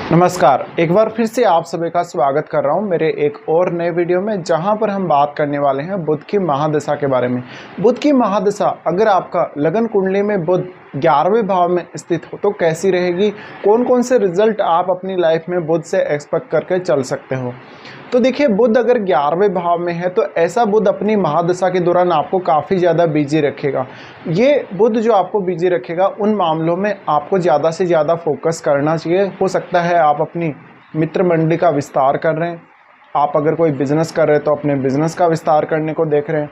नमस्कार, एक बार फिर से आप सभी का स्वागत कर रहा हूं मेरे एक और नए वीडियो में, जहां पर हम बात करने वाले हैं बुध की महादशा के बारे में। बुध की महादशा अगर आपका लगन कुंडली में बुध 11वें भाव में स्थित हो तो कैसी रहेगी, कौन कौन से रिजल्ट आप अपनी लाइफ में बुध से एक्सपेक्ट करके चल सकते हो। तो देखिए, बुध अगर 11वें भाव में है तो ऐसा बुध अपनी महादशा के दौरान आपको काफ़ी ज़्यादा बिजी रखेगा। ये बुध जो आपको बिजी रखेगा उन मामलों में आपको ज़्यादा से ज़्यादा फोकस करना चाहिए। हो सकता है आप अपनी मित्र मंडली का विस्तार कर रहे हैं, आप अगर कोई बिजनेस कर रहे हैं तो अपने बिजनेस का विस्तार करने को देख रहे हैं।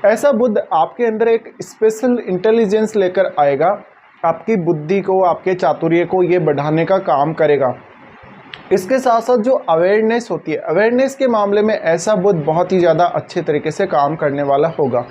ऐसा बुध आपके अंदर एक स्पेशल इंटेलिजेंस लेकर आएगा, आपकी बुद्धि को, आपके चातुर्य को ये बढ़ाने का काम करेगा। इसके साथ साथ जो अवेयरनेस होती है, अवेयरनेस के मामले में ऐसा बुध बहुत ही ज़्यादा अच्छे तरीके से काम करने वाला होगा।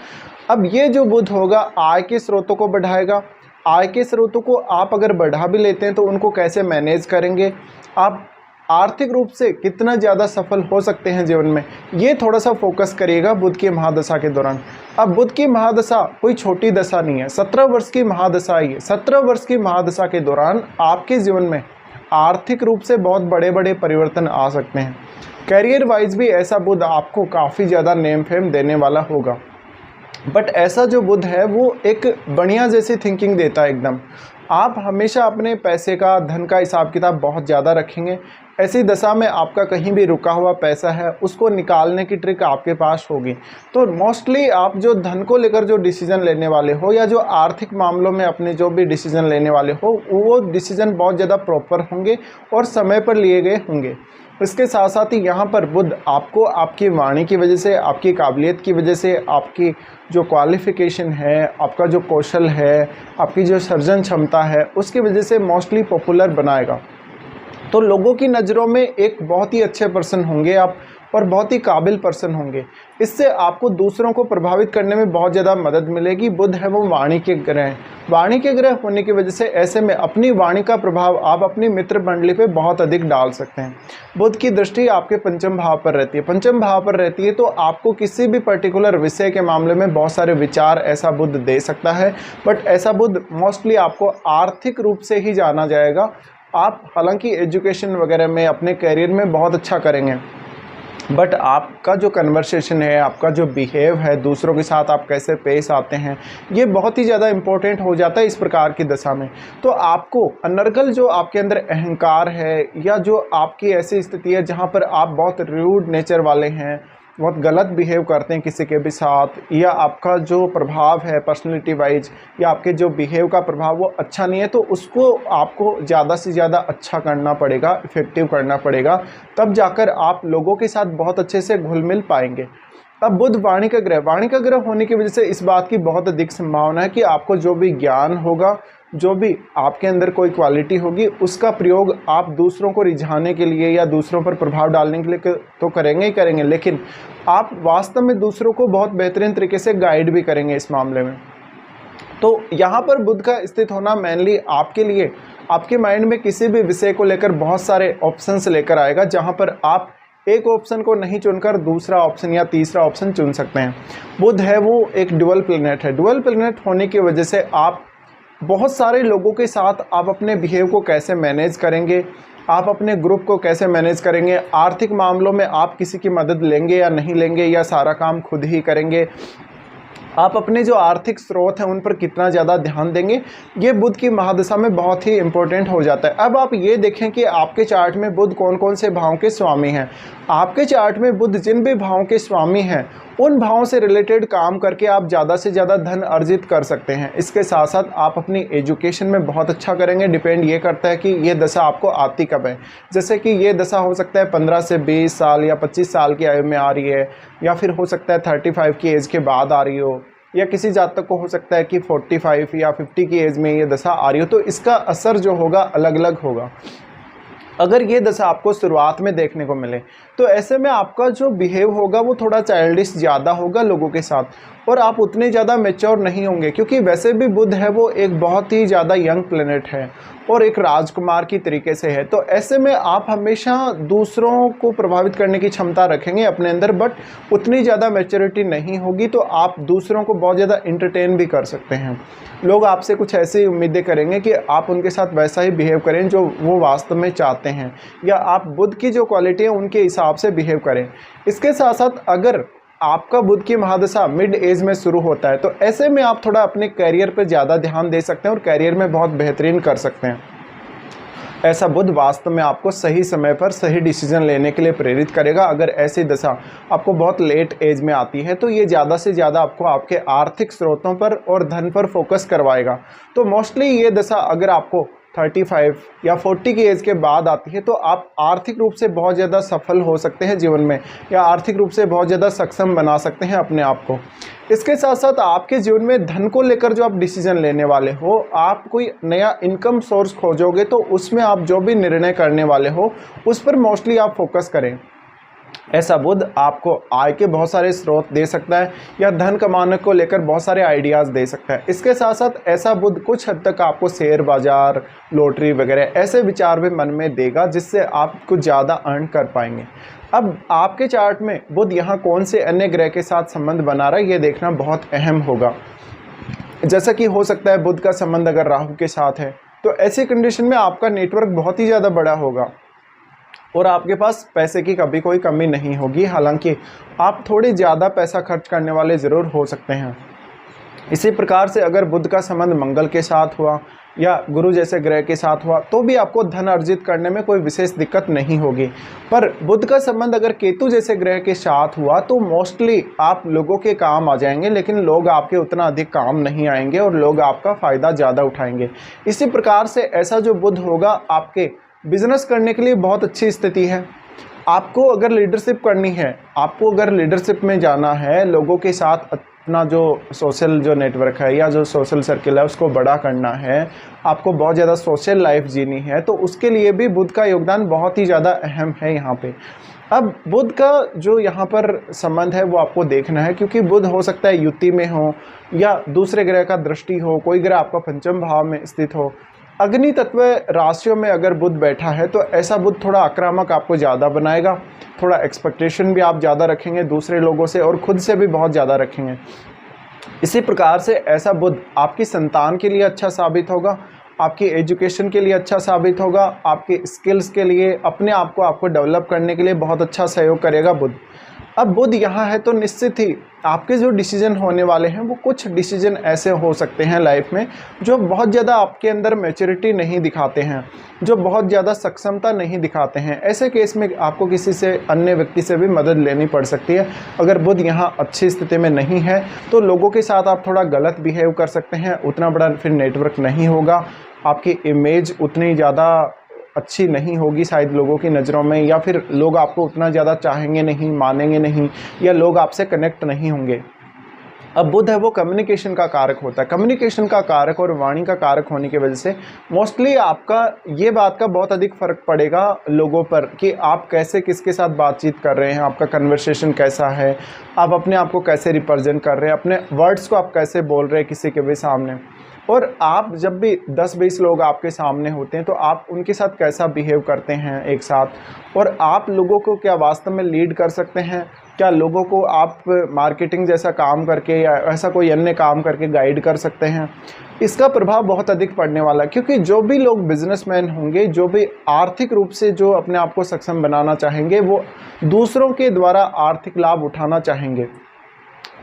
अब ये जो बुध होगा आय के स्रोतों को बढ़ाएगा। आय के स्रोतों को आप अगर बढ़ा भी लेते हैं तो उनको कैसे मैनेज करेंगे, आप आर्थिक रूप से कितना ज़्यादा सफल हो सकते हैं जीवन में, ये थोड़ा सा फोकस करिएगा बुध की महादशा के दौरान। अब बुध की महादशा कोई छोटी दशा नहीं है, 17 वर्ष की महादशा ही है। 17 वर्ष की महादशा के दौरान आपके जीवन में आर्थिक रूप से बहुत बड़े बड़े परिवर्तन आ सकते हैं। करियर वाइज भी ऐसा बुध आपको काफ़ी ज़्यादा नेम फेम देने वाला होगा। बट ऐसा जो बुध है वो एक बढ़िया जैसी थिंकिंग देता है एकदम। आप हमेशा अपने पैसे का, धन का हिसाब किताब बहुत ज़्यादा रखेंगे। ऐसी दशा में आपका कहीं भी रुका हुआ पैसा है उसको निकालने की ट्रिक आपके पास होगी। तो मोस्टली आप जो धन को लेकर जो डिसीजन लेने वाले हो या जो आर्थिक मामलों में अपने जो भी डिसीजन लेने वाले हो वो डिसीजन बहुत ज़्यादा प्रॉपर होंगे और समय पर लिए गए होंगे। इसके साथ साथ ही यहाँ पर बुध आपको आपकी वाणी की वजह से, आपकी काबिलियत की वजह से, आपकी जो क्वालिफ़िकेशन है, आपका जो कौशल है, आपकी जो सर्जन क्षमता है, उसकी वजह से मोस्टली पॉपुलर बनाएगा। तो लोगों की नज़रों में एक बहुत ही अच्छे पर्सन होंगे आप और बहुत ही काबिल पर्सन होंगे। इससे आपको दूसरों को प्रभावित करने में बहुत ज़्यादा मदद मिलेगी। बुध है वो वाणी के ग्रह, वाणी के ग्रह होने की वजह से ऐसे में अपनी वाणी का प्रभाव आप अपनी मित्र मंडली पे बहुत अधिक डाल सकते हैं। बुध की दृष्टि आपके पंचम भाव पर रहती है, पंचम भाव पर रहती है तो आपको किसी भी पर्टिकुलर विषय के मामले में बहुत सारे विचार ऐसा बुध दे सकता है। बट ऐसा बुध मोस्टली आपको आर्थिक रूप से ही जाना जाएगा। आप हालांकि एजुकेशन वगैरह में, अपने करियर में बहुत अच्छा करेंगे, बट आपका जो कन्वर्सेशन है, आपका जो बिहेव है, दूसरों के साथ आप कैसे पेश आते हैं, ये बहुत ही ज़्यादा इम्पोर्टेंट हो जाता है इस प्रकार की दशा में। तो आपको अनर्गल जो आपके अंदर अहंकार है या जो आपकी ऐसी स्थिति है जहाँ पर आप बहुत रूड नेचर वाले हैं, बहुत गलत बिहेव करते हैं किसी के भी साथ, या आपका जो प्रभाव है पर्सनैलिटी वाइज या आपके जो बिहेव का प्रभाव वो अच्छा नहीं है, तो उसको आपको ज़्यादा से ज़्यादा अच्छा करना पड़ेगा, इफ़ेक्टिव करना पड़ेगा, तब जाकर आप लोगों के साथ बहुत अच्छे से घुल मिल पाएंगे। अब बुध वाणी का ग्रह, वाणी का ग्रह होने की वजह से इस बात की बहुत अधिक संभावना है कि आपको जो भी ज्ञान होगा, जो भी आपके अंदर कोई क्वालिटी होगी, उसका प्रयोग आप दूसरों को रिझाने के लिए या दूसरों पर प्रभाव डालने के लिए तो करेंगे ही करेंगे, लेकिन आप वास्तव में दूसरों को बहुत बेहतरीन तरीके से गाइड भी करेंगे इस मामले में। तो यहाँ पर बुध का स्थित होना मेनली आपके लिए, आपके माइंड में किसी भी विषय को लेकर बहुत सारे ऑप्शंस लेकर आएगा, जहाँ पर आप एक ऑप्शन को नहीं चुनकर दूसरा ऑप्शन या तीसरा ऑप्शन चुन सकते हैं। बुध है वो एक डुअल प्लैनेट है। डुअल प्लैनेट होने की वजह से आप बहुत सारे लोगों के साथ आप अपने बिहेव को कैसे मैनेज करेंगे, आप अपने ग्रुप को कैसे मैनेज करेंगे, आर्थिक मामलों में आप किसी की मदद लेंगे या नहीं लेंगे या सारा काम खुद ही करेंगे, आप अपने जो आर्थिक स्रोत हैं उन पर कितना ज़्यादा ध्यान देंगे, ये बुध की महादशा में बहुत ही इंपॉर्टेंट हो जाता है। अब आप ये देखें कि आपके चार्ट में बुध कौन कौन से भावों के स्वामी हैं। आपके चार्ट में बुध जिन भी भावों के स्वामी हैं उन भावों से रिलेटेड काम करके आप ज़्यादा से ज़्यादा धन अर्जित कर सकते हैं। इसके साथ साथ आप अपनी एजुकेशन में बहुत अच्छा करेंगे। डिपेंड ये करता है कि ये दशा आपको आती कब है। जैसे कि ये दशा हो सकता है 15 से 20 साल या 25 साल की आयु में आ रही है, या फिर हो सकता है 35 की एज के बाद आ रही हो, या किसी जातक को हो सकता है कि 45 या 50 की एज में ये दशा आ रही हो। तो इसका असर जो होगा अलग अलग होगा। अगर ये दशा आपको शुरुआत में देखने को मिले तो ऐसे में आपका जो बिहेव होगा वो थोड़ा चाइल्डिश ज़्यादा होगा लोगों के साथ, और आप उतने ज़्यादा मैच्योर नहीं होंगे, क्योंकि वैसे भी बुध है वो एक बहुत ही ज़्यादा यंग प्लेनेट है और एक राजकुमार की तरीके से है। तो ऐसे में आप हमेशा दूसरों को प्रभावित करने की क्षमता रखेंगे अपने अंदर, बट उतनी ज़्यादा मैच्योरिटी नहीं होगी, तो आप दूसरों को बहुत ज़्यादा इंटरटेन भी कर सकते हैं। लोग आपसे कुछ ऐसी उम्मीदें करेंगे कि आप उनके साथ वैसा ही बिहेव करें जो वो वास्तव में चाहते हैं, या आप बुध की जो क्वालिटी है उनके हिसाब से बिहेव करें। इसके साथ साथ अगर आपका बुध की महादशा मिड एज में शुरू होता है, तो ऐसे में आप थोड़ा अपने करियर पर ज़्यादा ध्यान दे सकते हैं और करियर में बहुत बेहतरीन कर सकते हैं। ऐसा बुध वास्तव में आपको सही समय पर सही डिसीजन लेने के लिए प्रेरित करेगा। अगर ऐसी दशा आपको बहुत लेट एज में आती है तो ये ज़्यादा से ज़्यादा आपको आपके आर्थिक स्रोतों पर और धन पर फोकस करवाएगा। तो मोस्टली ये दशा अगर आपको 35 या 40 की एज के बाद आती है, तो आप आर्थिक रूप से बहुत ज़्यादा सफल हो सकते हैं जीवन में, या आर्थिक रूप से बहुत ज़्यादा सक्षम बना सकते हैं अपने आप को। इसके साथ साथ आपके जीवन में धन को लेकर जो आप डिसीजन लेने वाले हो, आप कोई नया इनकम सोर्स खोजोगे, तो उसमें आप जो भी निर्णय करने वाले हो उस पर मोस्टली आप फोकस करें। ऐसा बुध आपको आय के बहुत सारे स्रोत दे सकता है या धन कमाने को लेकर बहुत सारे आइडियाज़ दे सकता है। इसके साथ साथ ऐसा बुध कुछ हद तक आपको शेयर बाजार, लॉटरी वगैरह ऐसे विचार भी मन में देगा, जिससे आप कुछ ज़्यादा अर्न कर पाएंगे। अब आपके चार्ट में बुध यहाँ कौन से अन्य ग्रह के साथ संबंध बना रहा है, ये देखना बहुत अहम होगा। जैसा कि हो सकता है बुध का संबंध अगर राहु के साथ है, तो ऐसी कंडीशन में आपका नेटवर्क बहुत ही ज़्यादा बड़ा होगा और आपके पास पैसे की कभी कोई कमी नहीं होगी। हालांकि आप थोड़ी ज़्यादा पैसा खर्च करने वाले ज़रूर हो सकते हैं। इसी प्रकार से अगर बुध का संबंध मंगल के साथ हुआ या गुरु जैसे ग्रह के साथ हुआ, तो भी आपको धन अर्जित करने में कोई विशेष दिक्कत नहीं होगी। पर बुध का संबंध अगर केतु जैसे ग्रह के साथ हुआ, तो मोस्टली आप लोगों के काम आ जाएंगे, लेकिन लोग आपके उतना अधिक काम नहीं आएंगे और लोग आपका फ़ायदा ज़्यादा उठाएंगे। इसी प्रकार से ऐसा जो बुध होगा, आपके बिजनेस करने के लिए बहुत अच्छी स्थिति है। आपको अगर लीडरशिप करनी है, आपको अगर लीडरशिप में जाना है, लोगों के साथ अपना जो सोशल जो नेटवर्क है या जो सोशल सर्किल है उसको बड़ा करना है, आपको बहुत ज़्यादा सोशल लाइफ जीनी है, तो उसके लिए भी बुध का योगदान बहुत ही ज़्यादा अहम है यहाँ पे। अब बुध का जो यहाँ पर संबंध है वो आपको देखना है, क्योंकि बुध हो सकता है युति में हो या दूसरे ग्रह का दृष्टि हो, कोई ग्रह आपका पंचम भाव में स्थित हो। अग्नि तत्व राशियों में अगर बुध बैठा है, तो ऐसा बुध थोड़ा आक्रामक आपको ज़्यादा बनाएगा, थोड़ा एक्सपेक्टेशन भी आप ज़्यादा रखेंगे दूसरे लोगों से और खुद से भी बहुत ज़्यादा रखेंगे। इसी प्रकार से ऐसा बुध आपकी संतान के लिए अच्छा साबित होगा, आपकी एजुकेशन के लिए अच्छा साबित होगा, आपके स्किल्स के लिए, अपने आप को आपको डेवलप करने के लिए बहुत अच्छा सहयोग करेगा बुध। अब बुध यहाँ है तो निश्चित ही आपके जो डिसीजन होने वाले हैं वो कुछ डिसीजन ऐसे हो सकते हैं लाइफ में जो बहुत ज़्यादा आपके अंदर मैच्योरिटी नहीं दिखाते हैं, जो बहुत ज़्यादा सक्षमता नहीं दिखाते हैं। ऐसे केस में आपको किसी से, अन्य व्यक्ति से भी मदद लेनी पड़ सकती है। अगर बुध यहाँ अच्छी स्थिति में नहीं है तो लोगों के साथ आप थोड़ा गलत बिहेव कर सकते हैं, उतना बड़ा फिर नेटवर्क नहीं होगा, आपकी इमेज उतनी ज़्यादा अच्छी नहीं होगी शायद लोगों की नज़रों में, या फिर लोग आपको उतना ज़्यादा चाहेंगे नहीं, मानेंगे नहीं, या लोग आपसे कनेक्ट नहीं होंगे। अब बुध है वो कम्युनिकेशन का कारक होता है। कम्युनिकेशन का कारक और वाणी का कारक होने की वजह से मोस्टली आपका ये बात का बहुत अधिक फ़र्क पड़ेगा लोगों पर कि आप कैसे किसके साथ बातचीत कर रहे हैं, आपका कन्वर्सेशन कैसा है, आप अपने आप को कैसे रिप्रेजेंट कर रहे हैं, अपने वर्ड्स को आप कैसे बोल रहे हैं किसी के भी सामने। और आप जब भी 10-20 लोग आपके सामने होते हैं तो आप उनके साथ कैसा बिहेव करते हैं एक साथ, और आप लोगों को क्या वास्तव में लीड कर सकते हैं, क्या लोगों को आप मार्केटिंग जैसा काम करके या ऐसा कोई अन्य काम करके गाइड कर सकते हैं। इसका प्रभाव बहुत अधिक पड़ने वाला है, क्योंकि जो भी लोग बिजनेसमैन होंगे, जो भी आर्थिक रूप से जो अपने आप को सक्षम बनाना चाहेंगे, वो दूसरों के द्वारा आर्थिक लाभ उठाना चाहेंगे।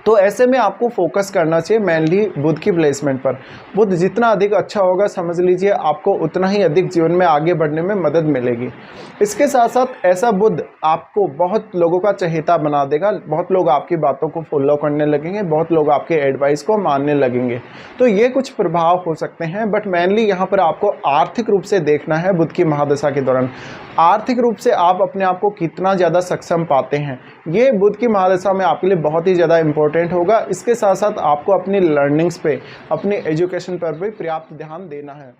तो ऐसे में आपको फोकस करना चाहिए मेनली बुध की प्लेसमेंट पर। बुध जितना अधिक अच्छा होगा, समझ लीजिए आपको उतना ही अधिक जीवन में आगे बढ़ने में मदद मिलेगी। इसके साथ साथ ऐसा बुध आपको बहुत लोगों का चहेता बना देगा, बहुत लोग आपकी बातों को फॉलो करने लगेंगे, बहुत लोग आपके एडवाइस को मानने लगेंगे। तो ये कुछ प्रभाव हो सकते हैं, बट मेनली यहाँ पर आपको आर्थिक रूप से देखना है बुध की महादशा के दौरान। आर्थिक रूप से आप अपने आप को कितना ज़्यादा सक्षम पाते हैं, ये बुध की महादशा में आपके लिए बहुत ही ज़्यादा इंपॉर्टेंट होगा। इसके साथ साथ आपको अपनी लर्निंग्स पे, अपनी एजुकेशन पर भी पर्याप्त ध्यान देना है।